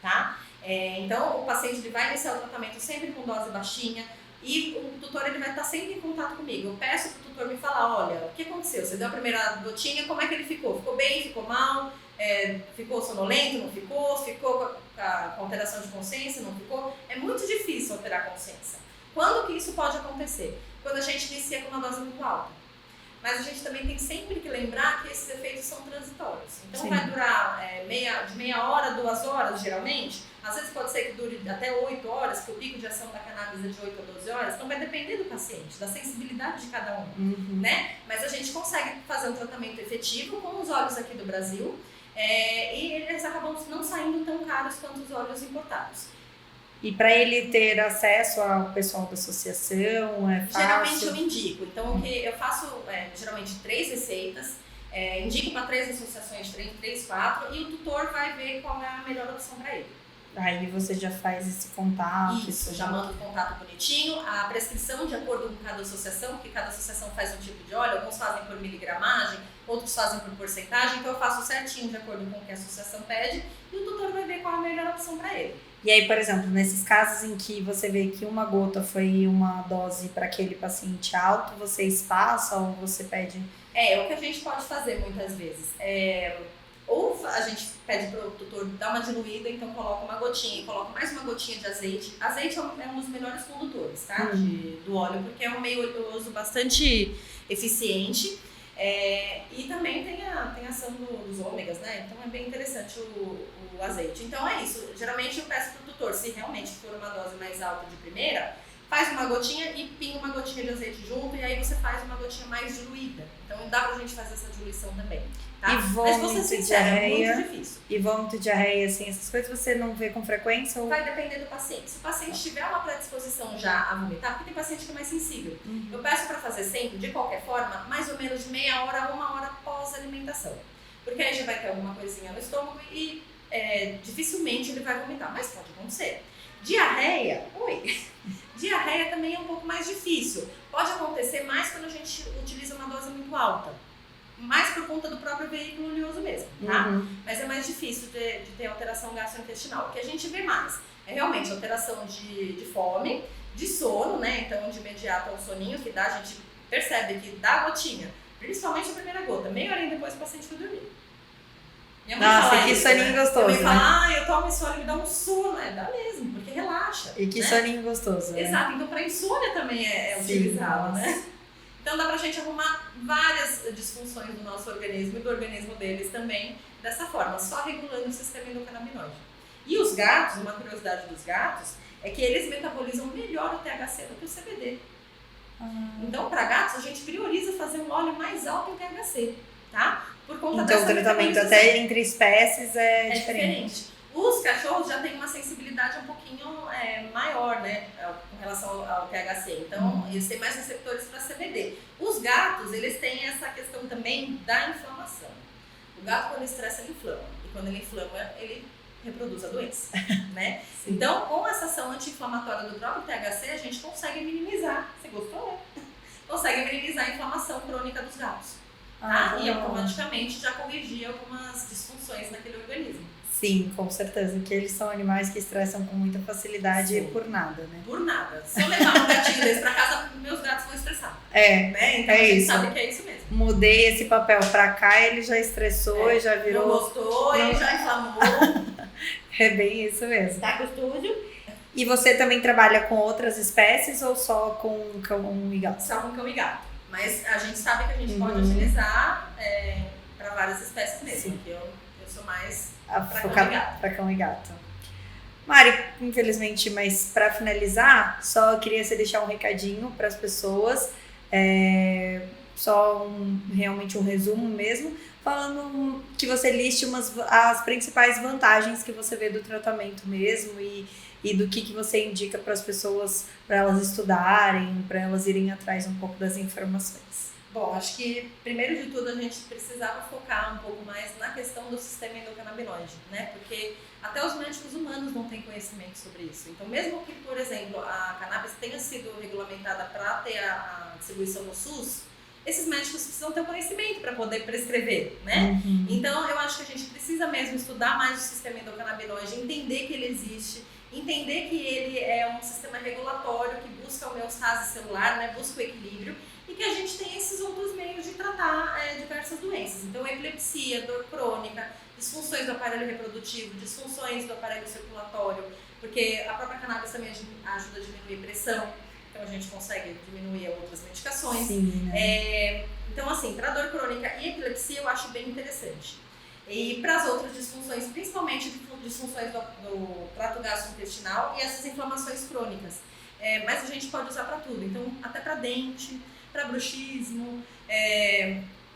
tá? Então, o paciente ele vai iniciar o tratamento sempre com dose baixinha e o tutor ele vai estar sempre em contato comigo. Eu peço para o tutor me falar, olha, o que aconteceu? Você deu a primeira gotinha, como é que ele ficou? Ficou bem, ficou mal? Ficou sonolento, não ficou? Ficou com alteração de consciência, não ficou? É muito difícil alterar a consciência. Quando que isso pode acontecer? Quando a gente inicia com uma dose muito alta. Mas a gente também tem sempre que lembrar que esses efeitos são transitórios. Então Sim. vai durar de meia hora, 2 horas, geralmente. Às vezes pode ser que dure até 8 horas, que o pico de ação da cannabis é de 8 a 12 horas. Então vai depender do paciente, da sensibilidade de cada um, né? Mas a gente consegue fazer um tratamento efetivo com os óleos aqui do Brasil. E eles acabam não saindo tão caros quanto os óleos importados. E para ele ter acesso ao pessoal da associação, é fácil? Geralmente eu indico. Então, o que eu faço, geralmente 3 receitas, indico para 3 associações, 3, 4, e o tutor vai ver qual é a melhor opção para ele. Aí você já faz esse contato. Isso, já manda o contato bonitinho, a prescrição de acordo com cada associação, porque cada associação faz um tipo de óleo, alguns fazem por miligramagem, outros fazem por porcentagem, então eu faço certinho de acordo com o que a associação pede e o tutor vai ver qual é a melhor opção para ele. E aí, por exemplo, nesses casos em que você vê que uma gota foi uma dose para aquele paciente alto, vocês passam ou você pede? O que a gente pode fazer muitas vezes. Ou a gente pede para o tutor dar uma diluída, então coloca uma gotinha e coloca mais uma gotinha de azeite. Azeite é um dos melhores condutores, tá? Do óleo, porque é um meio oleoso bastante eficiente. E também tem a ação dos ômegas, né? Então é bem interessante o azeite. Então é isso. Geralmente eu peço para o tutor, se realmente for uma dose mais alta de primeira, faz uma gotinha e pinga uma gotinha de azeite junto, e aí você faz uma gotinha mais diluída. Então dá pra gente fazer essa diluição também, tá? E vômito, diarreia, é muito difícil. E vômito, diarreia, assim, essas coisas você não vê com frequência? Ou... Vai depender do paciente. Se o paciente tiver uma predisposição já a vomitar, porque tem paciente que é mais sensível. Eu peço pra fazer sempre, de qualquer forma, mais ou menos de meia hora a 1 hora pós alimentação. Porque aí já vai ter alguma coisinha no estômago e dificilmente ele vai vomitar, mas pode acontecer. Diarreia, diarreia também é um pouco mais difícil. Pode acontecer mais quando a gente utiliza uma dose muito alta. Mais por conta do próprio veículo oleoso mesmo, tá? Mas é mais difícil de ter alteração gastrointestinal. O que a gente vê mais é realmente alteração de fome, de sono, né? Então, de imediato é um soninho que dá, a gente percebe que dá a gotinha, principalmente a primeira gota, meia hora depois o paciente foi dormir. Nossa, que soninho gostoso, né? Fala, eu tomo esse óleo e me dá um sono. Dá mesmo, porque relaxa. E que soninho gostoso, né? Exato, então para insônia também é utilizado, né? Então dá pra gente arrumar várias disfunções do nosso organismo e do organismo deles também dessa forma, só regulando o sistema endocannabinoide. E os gatos, uma curiosidade dos gatos, é que eles metabolizam melhor o THC do que o CBD. Então, para gatos, a gente prioriza fazer um óleo mais alto em THC, tá? Por conta então o tratamento até entre espécies é diferente. Os cachorros já têm uma sensibilidade um pouquinho maior, né, com relação ao THC. Então, eles têm mais receptores para CBD. Os gatos, eles têm essa questão também da inflamação. O gato, quando estressa, ele inflama. E quando ele inflama, ele reproduz a doença, né? Então, com essa ação anti-inflamatória do próprio THC, a gente consegue minimizar. Você gostou, né? Consegue minimizar a inflamação crônica dos gatos. E automaticamente já corrigir algumas disfunções naquele organismo. Sim, com certeza, que eles são animais que estressam com muita facilidade por nada, né? Por nada. Se eu levar um gatinho desse pra casa, meus gatos vão estressar. Né? Então a gente sabe que é isso mesmo. Mudei esse papel pra cá, ele já estressou e já virou... Não gostou, ele já inflamou. É bem isso mesmo. Tá gostoso. E você também trabalha com outras espécies ou só com cão e gato? Só com cão e gato. Mas a gente sabe que a gente pode utilizar para várias espécies mesmo. Que eu sou mais para cão e gato. Mari, infelizmente, mas para finalizar, só queria você deixar um recadinho para as pessoas, realmente um resumo mesmo, falando que você liste as principais vantagens que você vê do tratamento mesmo e do que você indica para as pessoas, para elas estudarem, para elas irem atrás um pouco das informações. Bom, acho que primeiro de tudo a gente precisava focar um pouco mais na questão do sistema endocannabinoide, né? Porque até os médicos humanos não têm conhecimento sobre isso. Então, mesmo que, por exemplo, a cannabis tenha sido regulamentada para ter a distribuição no SUS, esses médicos precisam ter o conhecimento para poder prescrever, né? Então, eu acho que a gente precisa mesmo estudar mais o sistema endocannabinoide, entender que ele existe, entender que ele é um sistema regulatório que busca a homeostase celular, né? Busca o equilíbrio, e que a gente tem esses outros meios de tratar diversas doenças. Então, epilepsia, dor crônica, disfunções do aparelho reprodutivo, disfunções do aparelho circulatório, porque a própria cannabis também ajuda a diminuir pressão, então a gente consegue diminuir outras medicações. Sim, né? Então, assim, para dor crônica e epilepsia eu acho bem interessante. E para as outras disfunções, principalmente disfunções do trato gastrointestinal e essas inflamações crônicas. Mas a gente pode usar para tudo, então até para dente, para bruxismo,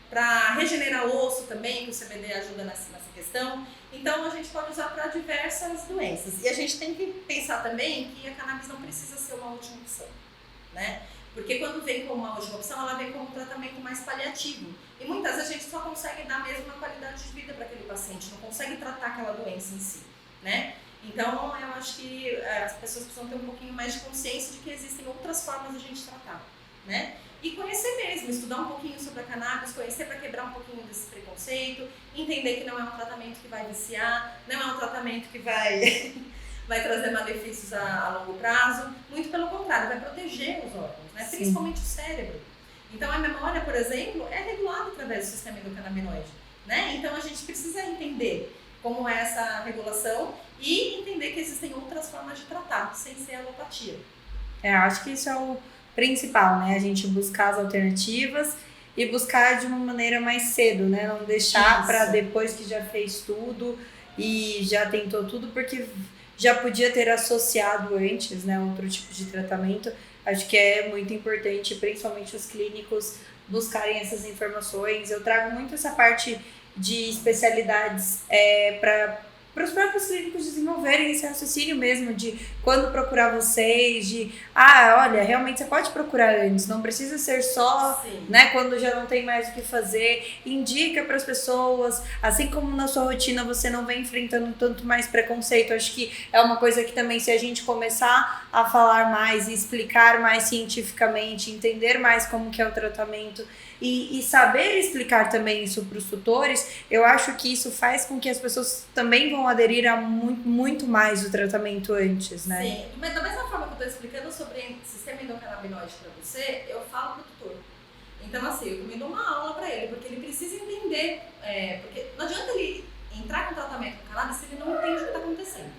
para regenerar osso também, que o CBD ajuda nessa questão. Então a gente pode usar para diversas doenças. E a gente tem que pensar também que a cannabis não precisa ser uma última opção, né? Porque quando vem como uma última opção, ela vem como um tratamento mais paliativo. E muitas vezes a gente só consegue dar mesmo uma qualidade de vida para aquele paciente, não consegue tratar aquela doença em si, né? Então eu acho que as pessoas precisam ter um pouquinho mais de consciência de que existem outras formas de a gente tratar, né? E conhecer mesmo, estudar um pouquinho sobre a cannabis, conhecer para quebrar um pouquinho desse preconceito, entender que não é um tratamento que vai viciar, não é um tratamento que vai trazer malefícios a longo prazo, muito pelo contrário, vai proteger os órgãos, né? Principalmente o cérebro. Então a memória, por exemplo, é regulada através do sistema endocannabinoide, né? Então a gente precisa entender como é essa regulação e entender que existem outras formas de tratar, sem ser alopatia. Acho que isso é o principal, né? A gente buscar as alternativas e buscar de uma maneira mais cedo, né? Não deixar para depois que já fez tudo e já tentou tudo, porque já podia ter associado antes, né? Outro tipo de tratamento. Acho que é muito importante, principalmente os clínicos, buscarem essas informações. Eu trago muito essa parte de especialidades para os próprios clínicos desenvolverem esse raciocínio mesmo de quando procurar vocês, de olha, realmente você pode procurar antes, não precisa ser só, né, quando já não tem mais o que fazer, indica para as pessoas, assim como na sua rotina você não vem enfrentando tanto mais preconceito. Acho que é uma coisa que também, se a gente começar a falar mais e explicar mais cientificamente, entender mais como que é o tratamento e saber explicar também isso para os tutores, eu acho que isso faz com que as pessoas também vão aderir a muito mais o tratamento antes, né? Sim, mas da mesma forma que eu estou explicando sobre sistema endocannabinoide para você, eu falo para o tutor. Então, assim, eu também dou uma aula para ele, porque ele precisa entender, porque não adianta ele entrar com tratamento com cannabis se ele não entende o que está acontecendo,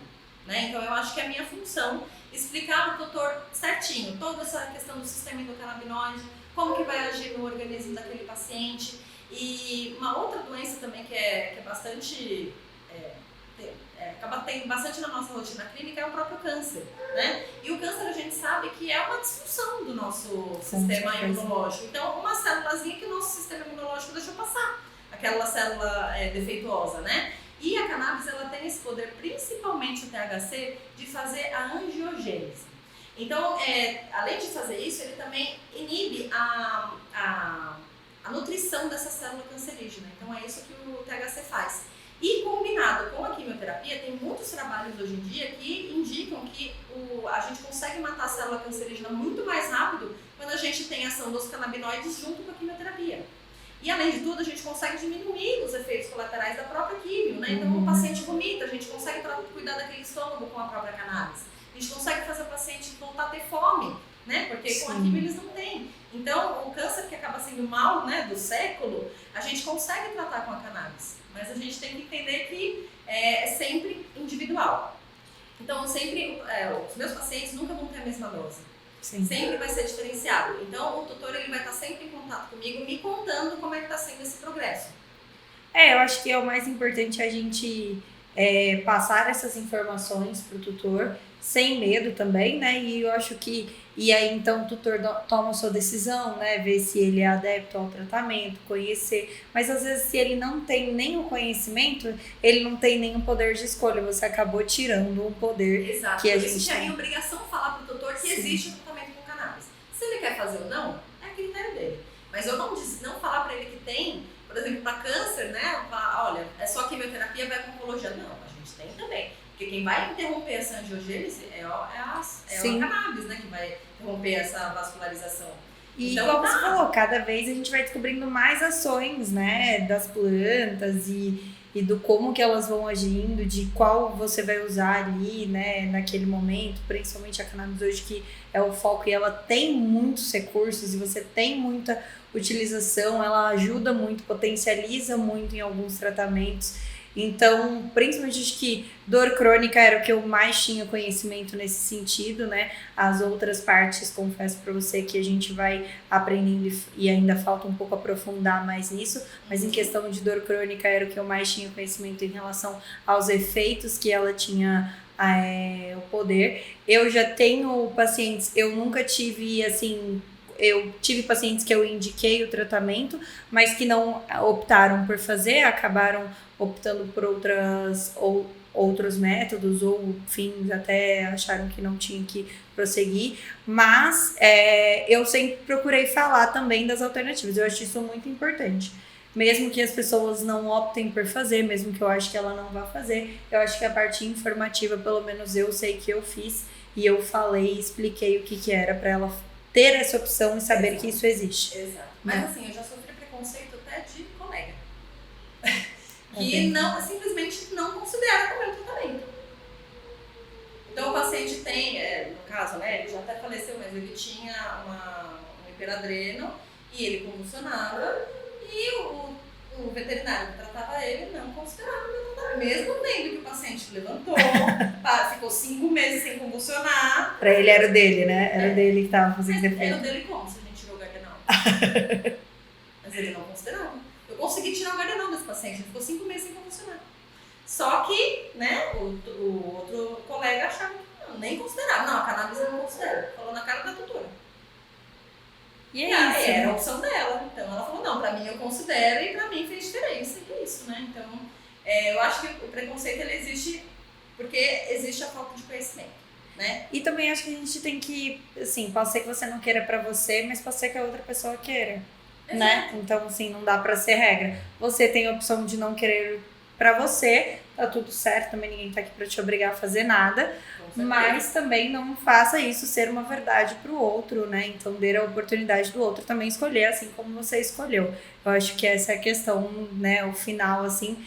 né? Então, eu acho que é a minha função explicar para o tutor certinho toda essa questão do sistema endocannabinoide, como que vai agir no organismo daquele paciente. E uma outra doença também que é bastante... acaba tendo bastante na nossa rotina clínica é o próprio câncer, né? E o câncer a gente sabe que é uma disfunção do nosso sistema imunológico. Então, uma célulazinha que o nosso sistema imunológico deixou passar, aquela célula defeituosa, né? E a cannabis, ela tem esse poder, principalmente o THC, de fazer a angiogênese. Então, além de fazer isso, ele também inibe a nutrição dessa célula cancerígena. Então, é isso que o THC faz. E combinado com a quimioterapia, tem muitos trabalhos hoje em dia que indicam que a gente consegue matar a célula cancerígena muito mais rápido quando a gente tem ação dos canabinoides junto com a quimioterapia. E além de tudo, a gente consegue diminuir os efeitos colaterais da própria quimio, né? Então o paciente vomita, a gente consegue cuidar daquele estômago com a própria cannabis. A gente consegue fazer o paciente voltar a ter fome, né? Porque com a quimio eles não têm. Então o câncer, que acaba sendo o mal, né, do século, a gente consegue tratar com a cannabis. Mas a gente tem que entender que é sempre individual. Então sempre, os meus pacientes nunca vão ter a mesma dose. Sempre vai ser diferenciado. Então o tutor ele vai estar sempre em contato comigo, me contando como é que está sendo esse progresso. Eu acho que é o mais importante a gente passar essas informações para o tutor, sem medo também, né? E eu acho que e aí então o tutor toma a sua decisão, né? Ver se ele é adepto ao tratamento, conhecer. Mas às vezes se ele não tem nem o conhecimento, ele não tem nem o poder de escolha. Você acabou tirando o poder. Exato. Que a Por gente isso que é tem. a minha obrigação falar para o tutor que existe o tratamento com cannabis. Se ele quer fazer ou não, é critério dele. Mas eu não falar para ele que tem, por exemplo, para câncer, né? Olha, é só quimioterapia, vai com oncologia. Não, a gente tem também. Porque quem vai interromper essa angiogênese é a cannabis, né? Que vai interromper essa vascularização. E Então, como você falou, cada vez a gente vai descobrindo mais ações, né, das plantas e do como que elas vão agindo, de qual você vai usar ali, né, naquele momento, principalmente a cannabis hoje que é o foco e ela tem muitos recursos e você tem muita utilização, ela ajuda muito, potencializa muito em alguns tratamentos. Então, principalmente acho que dor crônica era o que eu mais tinha conhecimento nesse sentido, né? As outras partes, confesso para você que a gente vai aprendendo e ainda falta um pouco aprofundar mais nisso, mas em questão de dor crônica era o que eu mais tinha conhecimento em relação aos efeitos que ela tinha o poder. Eu já tenho pacientes, eu nunca tive assim. Eu tive pacientes que eu indiquei o tratamento, mas que não optaram por fazer, acabaram optando por outros métodos ou fins, até acharam que não tinha que prosseguir. Mas eu sempre procurei falar também das alternativas. Eu acho isso muito importante. Mesmo que as pessoas não optem por fazer, mesmo que eu acho que ela não vá fazer, eu acho que a parte informativa, pelo menos eu sei que eu fiz, e eu falei e expliquei o que era para ela ter essa opção e saber que isso existe. Exato. Mas assim, eu já sofri preconceito até de colega. Que não, simplesmente não considera como um tratamento. Então o paciente tem, no caso, né, ele já até faleceu, mas ele tinha um hiperadreno e ele convulsionava e o veterinário que tratava ele não considerava o tratamento. Mesmo vendo que o paciente levantou, ficou 5 meses sem convulsionar. Pra ele era o dele, né? Era o dele que tava fazendo efeito. Era o dele como se a gente tirou o gardenal. Mas ele não considerava. Eu consegui tirar o gardenal desse paciente, ele ficou 5 meses sem convulsionar. Só que, né, o outro colega achava que não, nem considerava. Não, a cannabis eu não considero. Falou na cara da tutora. E aí era a opção dela. Então ela falou, não, pra mim eu considero e pra mim fez diferença. E é isso, né? Então, eu acho que o preconceito ele existe porque existe a falta de conhecimento, né? E também acho que a gente tem que, assim, pode ser que você não queira pra você, mas pode ser que a outra pessoa queira, né? Então, assim, não dá pra ser regra. Você tem a opção de não querer pra você, tá tudo certo, também ninguém tá aqui pra te obrigar a fazer nada, mas também não faça isso ser uma verdade pro outro, né? Então, dê a oportunidade do outro também escolher, assim como você escolheu. Eu acho que essa é a questão, né? O final, assim,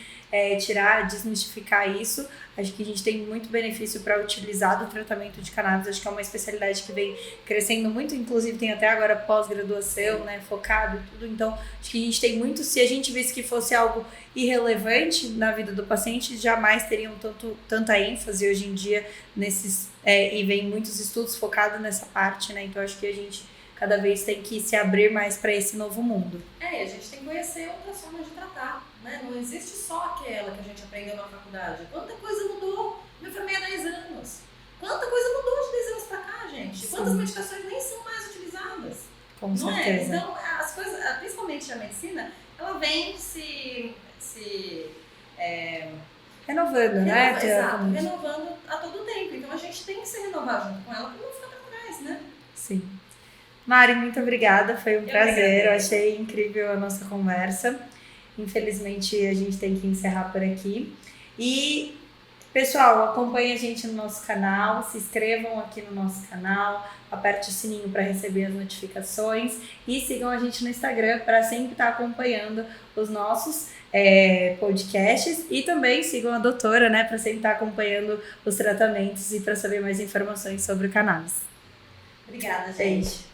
desmistificar isso. Acho que a gente tem muito benefício para utilizar do tratamento de cannabis. Acho que é uma especialidade que vem crescendo muito, inclusive tem até agora pós-graduação, né, focado e tudo. Então, acho que a gente tem muito. Se a gente visse que fosse algo irrelevante na vida do paciente, jamais teriam tanta ênfase hoje em dia nesses. E vem muitos estudos focados nessa parte, né? Então, acho que a gente cada vez tem que se abrir mais para esse novo mundo. E a gente tem que conhecer outras formas de tratar, né? Não existe só aquela que a gente aprendeu na faculdade. Quanta coisa mudou? Eu me formei há 10 anos. Quanta coisa mudou de 10 anos pra cá, gente? Sim. Quantas medicações nem são mais utilizadas? Com certeza. Então, as coisas, principalmente a medicina, ela vem se renovando, né? Exato, renovando a todo tempo. Então a gente tem que se renovar junto com ela para não ficar pra trás, né? Sim. Mari, muito obrigada, foi um prazer, eu achei incrível a nossa conversa. Infelizmente a gente tem que encerrar por aqui. E, pessoal, acompanhem a gente no nosso canal, se inscrevam aqui no nosso canal, aperte o sininho para receber as notificações e sigam a gente no Instagram para sempre estar acompanhando os nossos podcasts e também sigam a doutora, né, para sempre estar acompanhando os tratamentos e para saber mais informações sobre o cannabis. Obrigada, gente. Beijo.